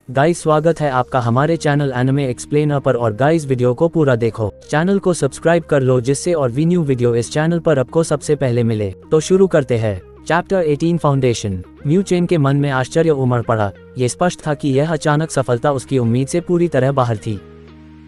Guys, स्वागत है आपका हमारे चैनल एनिमे एक्सप्लेनर पर। और गाइस, वीडियो को पूरा देखो, चैनल को सब्सक्राइब कर लो जिससे और भी न्यू वीडियो इस चैनल पर आपको सबसे पहले मिले। तो शुरू करते हैं। Chapter 18 foundation. म्यू चेन के मन में आश्चर्य उमड़ पड़ा। ये स्पष्ट था कि यह अचानक सफलता उसकी उम्मीद से पूरी तरह बाहर थी।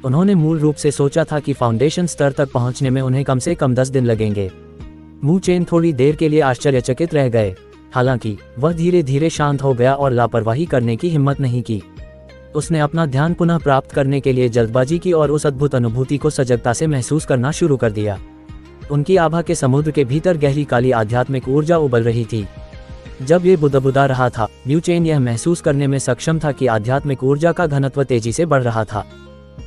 उन्होंने मूल रूप से सोचा था कि फाउंडेशन स्तर तक पहुंचने में उन्हें कम से कम 10 दिन लगेंगे। म्यू चेन थोड़ी देर के लिए आश्चर्यचकित रह गए। हालांकि वह धीरे धीरे शांत हो गया और लापरवाही करने की हिम्मत नहीं की। उसने अपना ध्यान पुनः प्राप्त करने के लिए जल्दबाजी की और उस अद्भुत अनुभूति को सजगता से महसूस करना शुरू कर दिया। उनकी आभा के समुद्र के भीतर गहरी काली आध्यात्मिक ऊर्जा उबल रही थी। जब ये बुदबुदा रहा था, म्यू चेन यह महसूस करने में सक्षम था कि आध्यात्मिक ऊर्जा का घनत्व तेजी से बढ़ रहा था।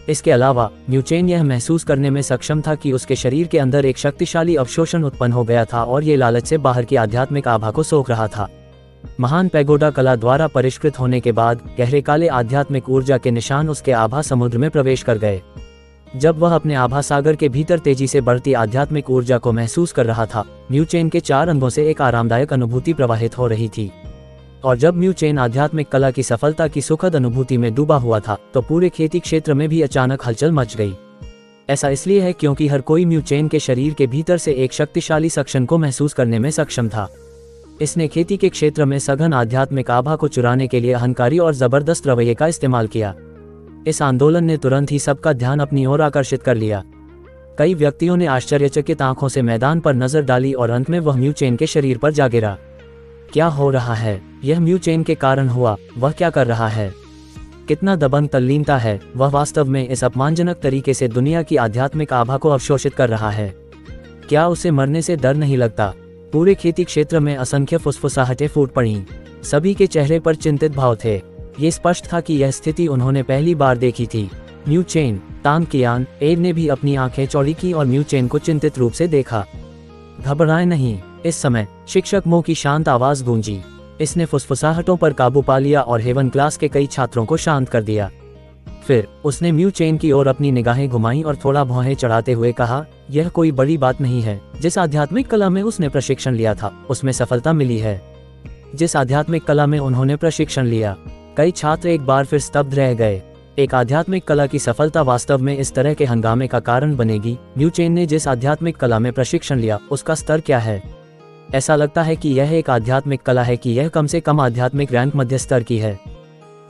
इसके अलावा म्यू चेन यह महसूस करने में सक्षम था कि उसके शरीर के अंदर एक शक्तिशाली अवशोषण उत्पन्न हो गया था और ये लालच से बाहर की आध्यात्मिक आभा को सोख रहा था। महान पैगोडा कला द्वारा परिष्कृत होने के बाद गहरे काले आध्यात्मिक ऊर्जा के निशान उसके आभा समुद्र में प्रवेश कर गए। जब वह अपने आभा सागर के भीतर तेजी से बढ़ती आध्यात्मिक ऊर्जा को महसूस कर रहा था, म्यू चेन के 4 अंगों से एक आरामदायक अनुभूति प्रवाहित हो रही थी। और जब म्यू चेन आध्यात्मिक कला की सफलता की सुखद अनुभूति में डूबा हुआ था, तो पूरे खेती क्षेत्र में भी अचानक हलचल मच गई। ऐसा इसलिए है क्योंकि हर कोई म्यू चेन के शरीर के भीतर से एक शक्तिशाली सक्शन को महसूस करने में सक्षम था। इसने खेती के क्षेत्र में सघन आध्यात्मिक आभा को चुराने के लिए अहंकारी और जबरदस्त रवैये का इस्तेमाल किया। इस आंदोलन ने तुरंत ही सबका ध्यान अपनी ओर आकर्षित कर लिया। कई व्यक्तियों ने आश्चर्यचकित आंखों से मैदान पर नजर डाली और अंत में वह म्यू चेन के शरीर पर जा गिरा। क्या हो रहा है? यह म्यू चेन के कारण हुआ। वह क्या कर रहा है? कितना दबंग तल्लीनता है! वह वास्तव में इस अपमानजनक तरीके से दुनिया की आध्यात्मिक आभा को अवशोषित कर रहा है। क्या उसे मरने से डर नहीं लगता? पूरे खेती क्षेत्र में असंख्य फुसफुसाहटें फूट पड़ीं। सभी के चेहरे पर चिंतित भाव थे। ये स्पष्ट था कि यह स्थिति उन्होंने पहली बार देखी थी। म्यू चेन, तांग कियान, एड ने भी अपनी आंखें चौड़ी की और म्यू चेन को चिंतित रूप से देखा। घबराएं नहीं। इस समय शिक्षक मो की शांत आवाज गूंजी। इसने फुसफुसाहटों पर काबू पा लिया और हेवन क्लास के कई छात्रों को शांत कर दिया। फिर उसने म्यू चेन की ओर अपनी निगाहें घुमाईं और थोड़ा भौहें चढ़ाते हुए कहा, यह कोई बड़ी बात नहीं है। जिस आध्यात्मिक कला में उसने प्रशिक्षण लिया था, उसमें सफलता मिली है। जिस आध्यात्मिक कला में उन्होंने प्रशिक्षण लिया। कई छात्र एक बार फिर स्तब्ध रह गए। एक आध्यात्मिक कला की सफलता वास्तव में इस तरह के हंगामे का कारण बनेगी। म्यू चेन ने जिस आध्यात्मिक कला में प्रशिक्षण लिया, उसका स्तर क्या है? ऐसा लगता है कि यह एक आध्यात्मिक कला है कि यह कम से कम आध्यात्मिक रैंक मध्य स्तर की है।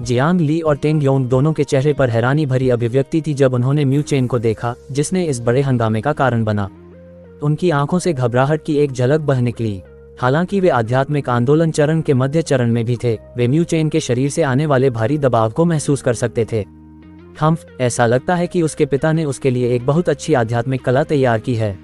जियांग ली और टेंग योंग दोनों के चेहरे पर हैरानी भरी अभिव्यक्ति थी जब उन्होंने म्यू चेन को देखा, जिसने इस बड़े हंगामे का कारण बना। उनकी आंखों से घबराहट की एक झलक बह निकली। हालांकि वे आध्यात्मिक आंदोलन चरण के मध्य चरण में भी थे, वे म्यू चेन के शरीर से आने वाले भारी दबाव को महसूस कर सकते थे। ऐसा लगता है कि उसके पिता ने उसके लिए एक बहुत अच्छी आध्यात्मिक कला तैयार की है,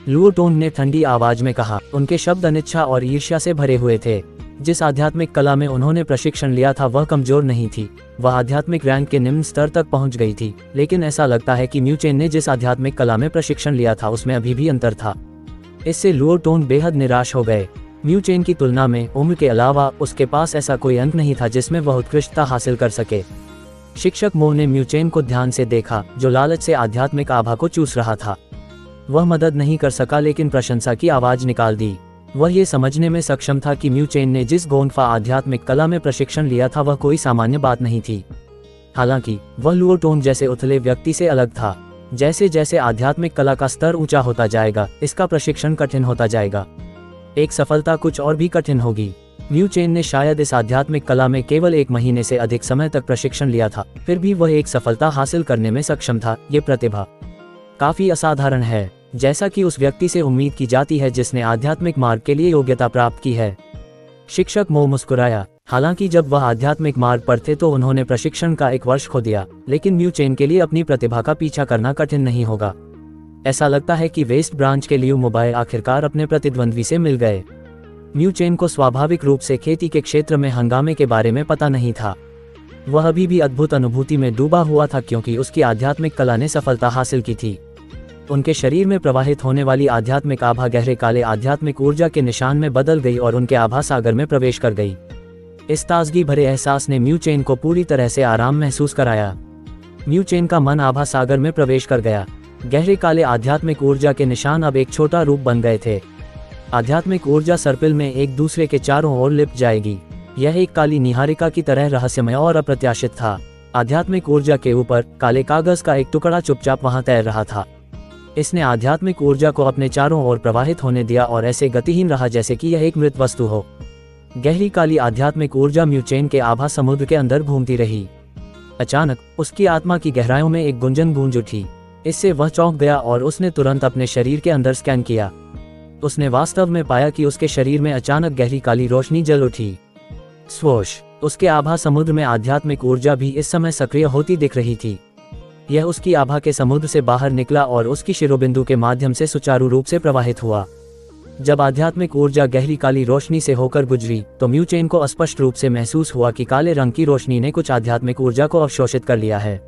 लुओ टोंग ने ठंडी आवाज में कहा। उनके शब्द अनिच्छा और ईर्ष्या से भरे हुए थे। जिस आध्यात्मिक कला में उन्होंने प्रशिक्षण लिया था वह कमजोर नहीं थी, वह आध्यात्मिक रैंक के निम्न स्तर तक पहुंच गई थी। लेकिन ऐसा लगता है कि म्यू चेन ने जिस आध्यात्मिक कला में प्रशिक्षण लिया था उसमें अभी भी अंतर था। इससे लुओ टोंग बेहद निराश हो गए। म्यू चेन की तुलना में उम्र के अलावा उसके पास ऐसा कोई अंक नहीं था जिसमें वह उत्कृष्टता हासिल कर सके। शिक्षक मो ने म्यू चेन को ध्यान से देखा, जो लालच से आध्यात्मिक आभा को चूस रहा था। वह मदद नहीं कर सका लेकिन प्रशंसा की आवाज निकाल दी। वह ये समझने में सक्षम था कि म्यू चेन ने जिस गोंगफा आध्यात्मिक कला में प्रशिक्षण लिया था वह कोई सामान्य बात नहीं थी। हालांकि वह लुओ टोंग जैसे उथले व्यक्ति से अलग था। जैसे जैसे आध्यात्मिक कला का स्तर ऊंचा होता जाएगा, इसका प्रशिक्षण कठिन होता जाएगा। एक सफलता कुछ और भी कठिन होगी। म्यू चेन ने शायद इस आध्यात्मिक कला में केवल 1 महीने से अधिक समय तक प्रशिक्षण लिया था, फिर भी वह एक सफलता हासिल करने में सक्षम था। ये प्रतिभा काफी असाधारण है, जैसा कि उस व्यक्ति से उम्मीद की जाती है जिसने आध्यात्मिक मार्ग के लिए योग्यता प्राप्त की है। शिक्षक मो मुस्कुराया। हालांकि जब वह आध्यात्मिक मार्ग पर थे तो उन्होंने प्रशिक्षण का 1 वर्ष खो दिया, लेकिन म्यू चेन के लिए अपनी प्रतिभा का पीछा करना कठिन नहीं होगा। ऐसा लगता है कि वेस्ट ब्रांच के लियू मोबाइल आखिरकार अपने प्रतिद्वंद्वी से मिल गए। म्यू चेन को स्वाभाविक रूप से खेती के क्षेत्र में हंगामे के बारे में पता नहीं था। वह अभी भी अद्भुत अनुभूति में डूबा हुआ था क्योंकि उसकी आध्यात्मिक कला ने सफलता हासिल की थी। उनके शरीर में प्रवाहित होने वाली आध्यात्मिक आभा गहरे काले आध्यात्मिक ऊर्जा के निशान में बदल गई और उनके आभा सागर में प्रवेश कर गई। इस ताजगी भरे एहसास ने म्यू चेन को पूरी तरह से आराम महसूस कराया। म्यू चेन का मन आभा सागर में प्रवेश कर गया। गहरे काले आध्यात्मिक ऊर्जा के निशान अब एक छोटा रूप बन गए थे। आध्यात्मिक ऊर्जा सर्पिल में एक दूसरे के चारों ओर लिपट जाएगी। यह एक काली निहारिका की तरह रहस्यमय और अप्रत्याशित था। आध्यात्मिक ऊर्जा के ऊपर काले कागज का एक टुकड़ा चुपचाप वहां तैर रहा था। इसने आध्यात्मिक ऊर्जा को अपने चारों ओर प्रवाहित होने दिया और ऐसे गतिहीन रहा जैसे कि यह एक मृत वस्तु हो। गहरी काली आध्यात्मिक ऊर्जा म्यूचेन के आभा समुद्र के अंदर घूमती रही। अचानक उसकी आत्मा की गहराइयों में एक गुंजन गूंज उठी। इससे वह चौंक गया और उसने तुरंत अपने शरीर के अंदर स्कैन किया। उसने वास्तव में पाया कि उसके शरीर में अचानक गहरी काली रोशनी जल उठी। स्वोश, उसके आभा समुद्र में आध्यात्मिक ऊर्जा भी इस समय सक्रिय होती दिख रही थी। यह उसकी आभा के समुद्र से बाहर निकला और उसकी शिरोबिंदु के माध्यम से सुचारू रूप से प्रवाहित हुआ। जब आध्यात्मिक ऊर्जा गहरी काली रोशनी से होकर गुजरी तो म्यूचेन को स्पष्ट रूप से महसूस हुआ कि काले रंग की रोशनी ने कुछ आध्यात्मिक ऊर्जा को अवशोषित कर लिया है।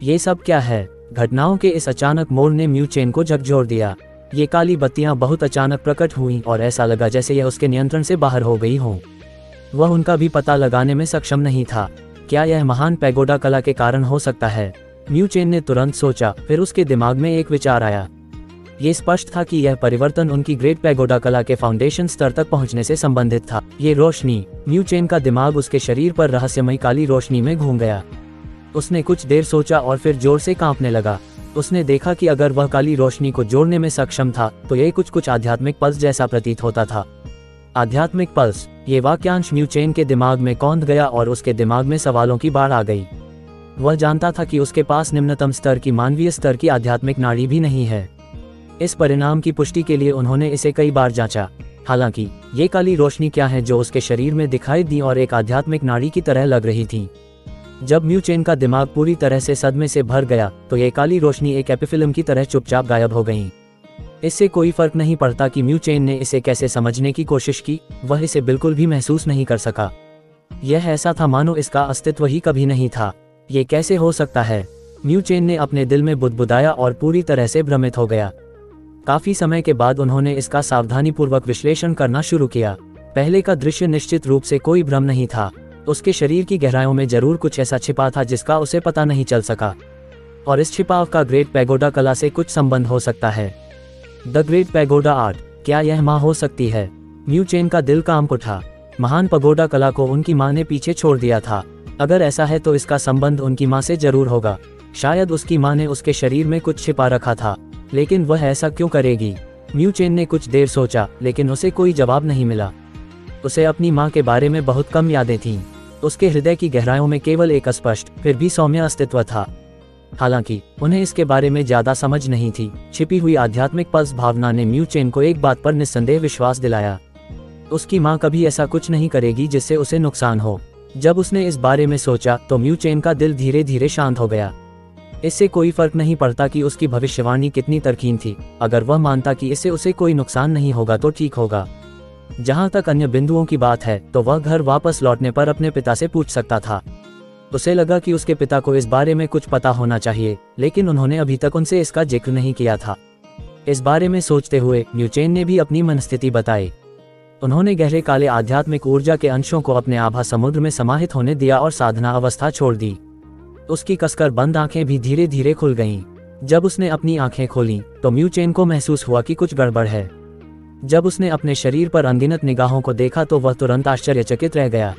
ये सब क्या है? घटनाओं के इस अचानक मोड़ ने म्यूचेन को झकझोर दिया। ये काली बत्तियां बहुत अचानक प्रकट हुईं और ऐसा लगा जैसे यह उसके नियंत्रण से बाहर हो गई हों। वह उनका भी पता लगाने में सक्षम नहीं था। क्या यह महान पैगोडा कला के कारण हो सकता है? म्यूचेन ने तुरंत सोचा। फिर उसके दिमाग में एक विचार आया। ये स्पष्ट था कि यह परिवर्तन उनकी ग्रेट पैगोडा कला के फाउंडेशन स्तर तक पहुंचने से संबंधित था। ये रोशनी, म्यूचेन का दिमाग उसके शरीर पर रहस्यमय काली रोशनी में घूम गया। उसने कुछ देर सोचा और फिर जोर से कांपने लगा। उसने देखा कि अगर वह काली रोशनी को जोड़ने में सक्षम था तो यह कुछ आध्यात्मिक पल्स जैसा प्रतीत होता था। आध्यात्मिक पल्स, ये वाक्यांश म्यूचेन के दिमाग में कौंध गया और उसके दिमाग में सवालों की बाढ़ आ गई। वह जानता था कि उसके पास निम्नतम स्तर की मानवीय स्तर की आध्यात्मिक नाड़ी भी नहीं है। इस परिणाम की पुष्टि के लिए उन्होंने इसे कई बार जांचा। हालांकि ये काली रोशनी क्या है जो उसके शरीर में दिखाई दी और एक आध्यात्मिक नाड़ी की तरह लग रही थी। जब म्यूचेन का दिमाग पूरी तरह से सदमे से भर गया तो ये काली रोशनी एक एपिफिल्म की तरह चुपचाप गायब हो गई। इससे कोई फर्क नहीं पड़ता कि म्यूचेन ने इसे कैसे समझने की कोशिश की, वह इसे बिल्कुल भी महसूस नहीं कर सका। यह ऐसा था मानो इसका अस्तित्व ही कभी नहीं था। ये कैसे हो सकता है? म्यूचेन ने अपने दिल में बुदबुदाया और पूरी तरह से भ्रमित हो गया। काफी समय के बाद उन्होंने इसका सावधानीपूर्वक विश्लेषण करना शुरू किया। पहले का दृश्य निश्चित रूप से कोई भ्रम नहीं था। उसके शरीर की गहराइयों में जरूर कुछ ऐसा छिपा था जिसका उसे पता नहीं चल सका, और इस छिपाव का ग्रेट पैगोडा कला से कुछ संबंध हो सकता है। द ग्रेट पैगोडा आर्ट, क्या यह माँ हो सकती है? म्यूचेन का दिल कांप उठा। महान पैगोडा कला को उनकी माँ ने पीछे छोड़ दिया था। अगर ऐसा है तो इसका संबंध उनकी माँ से जरूर होगा। शायद उसकी माँ ने उसके शरीर में कुछ छिपा रखा था, लेकिन वह ऐसा क्यों करेगी? म्यूचेन ने कुछ देर सोचा, लेकिन उसे कोई जवाब नहीं मिला। उसे अपनी माँ के बारे में बहुत कम यादें थीं। उसके हृदय की गहराइयों में केवल एक अस्पष्ट फिर भी सौम्य अस्तित्व था। हालांकि उन्हें इसके बारे में ज्यादा समझ नहीं थी। छिपी हुई आध्यात्मिक पल्स भावना ने म्यूचेन को एक बात पर निस्संदेह विश्वास दिलाया। उसकी माँ कभी ऐसा कुछ नहीं करेगी जिससे उसे नुकसान हो। जब उसने इस बारे में सोचा तो म्यूचेन का दिल धीरे धीरे शांत हो गया। इससे कोई फर्क नहीं पड़ता कि उसकी भविष्यवाणी कितनी तरकीन थी। अगर वह मानता कि इससे उसे कोई नुकसान नहीं होगा तो ठीक होगा। जहां तक अन्य बिंदुओं की बात है तो वह घर वापस लौटने पर अपने पिता से पूछ सकता था। उसे लगा कि उसके पिता को इस बारे में कुछ पता होना चाहिए, लेकिन उन्होंने अभी तक उनसे इसका जिक्र नहीं किया था। इस बारे में सोचते हुए म्यूचेन ने भी अपनी मनस्थिति बताई। उन्होंने गहरे काले आध्यात्मिक ऊर्जा के अंशों को अपने आभा समुद्र में समाहित होने दिया और साधना अवस्था छोड़ दी। उसकी कसकर बंद आंखें भी धीरे धीरे खुल गईं। जब उसने अपनी आंखें खोलीं तो म्यूचेन को महसूस हुआ कि कुछ गड़बड़ है। जब उसने अपने शरीर पर अनगिनत निगाहों को देखा तो वह तुरंत आश्चर्यचकित रह गया।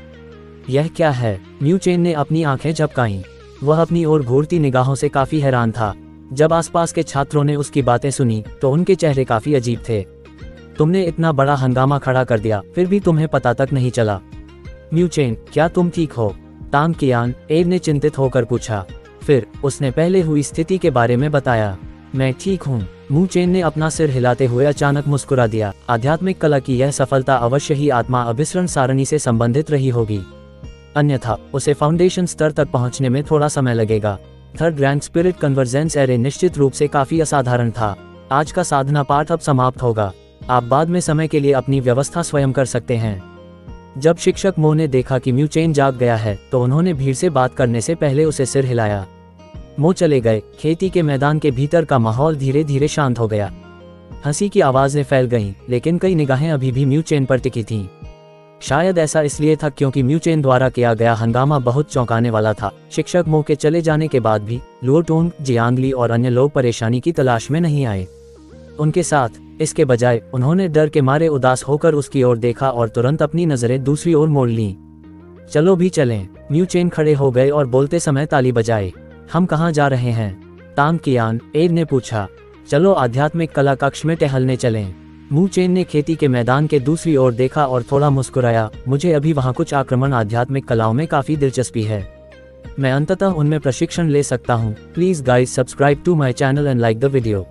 यह क्या है? म्यूचेन ने अपनी आंखें झपकाईं। वह अपनी ओर घूरती निगाहों से काफी हैरान था। जब आसपास के छात्रों ने उसकी बातें सुनी तो उनके चेहरे काफी अजीब थे। तुमने इतना बड़ा हंगामा खड़ा कर दिया, फिर भी तुम्हें पता तक नहीं चला। म्यूचेन, क्या तुम ठीक हो? तांग कियान, एव ने चिंतित होकर पूछा। फिर उसने पहले हुई स्थिति के बारे में बताया। मैं ठीक हूँ, म्यूचेन ने अपना सिर हिलाते हुए अचानक मुस्कुरा दिया। आध्यात्मिक कला की यह सफलता अवश्य ही आत्मा अभिसरण सारणी से संबंधित रही होगी, अन्यथा उसे फाउंडेशन स्तर तक पहुंचने में थोड़ा समय लगेगा। Third rank spirit convergence array निश्चित रूप से काफी असाधारण था। आज का साधना पाठ अब समाप्त होगा। आप बाद में समय के लिए अपनी व्यवस्था स्वयं कर सकते हैं। जब शिक्षक मो ने देखा कि म्यूचेन जाग गया है तो उन्होंने भीड़ से बात करने से पहले उसे सिर हिलाया। मो चले गए। खेती के मैदान के भीतर का माहौल धीरे धीरे शांत हो गया। हंसी की आवाजें फैल गईं, लेकिन कई निगाहें अभी भी म्यूचेन पर टिकी थीं। शायद ऐसा इसलिए था क्योंकि म्यूचेन द्वारा किया गया हंगामा बहुत चौंकाने वाला था। शिक्षक मो के चले जाने के बाद भी लुओटोंग, जियांगली और अन्य लोग परेशानी की तलाश में नहीं आए उनके साथ। इसके बजाय उन्होंने डर के मारे उदास होकर उसकी ओर देखा और तुरंत अपनी नजरें दूसरी ओर मोड़ लीं। चलो भी चलें। म्यू चेन खड़े हो गए और बोलते समय ताली बजाए। हम कहाँ जा रहे हैं? तांग कियान, एड ने पूछा। चलो आध्यात्मिक कला कक्ष में टहलने चलें। म्यू चेन ने खेती के मैदान के दूसरी ओर देखा और थोड़ा मुस्कुराया। मुझे अभी वहाँ कुछ आक्रमण आध्यात्मिक कलाओं में काफ़ी दिलचस्पी है। मैं अंततः उनमें प्रशिक्षण ले सकता हूँ। Please guys subscribe to my channel and like the video.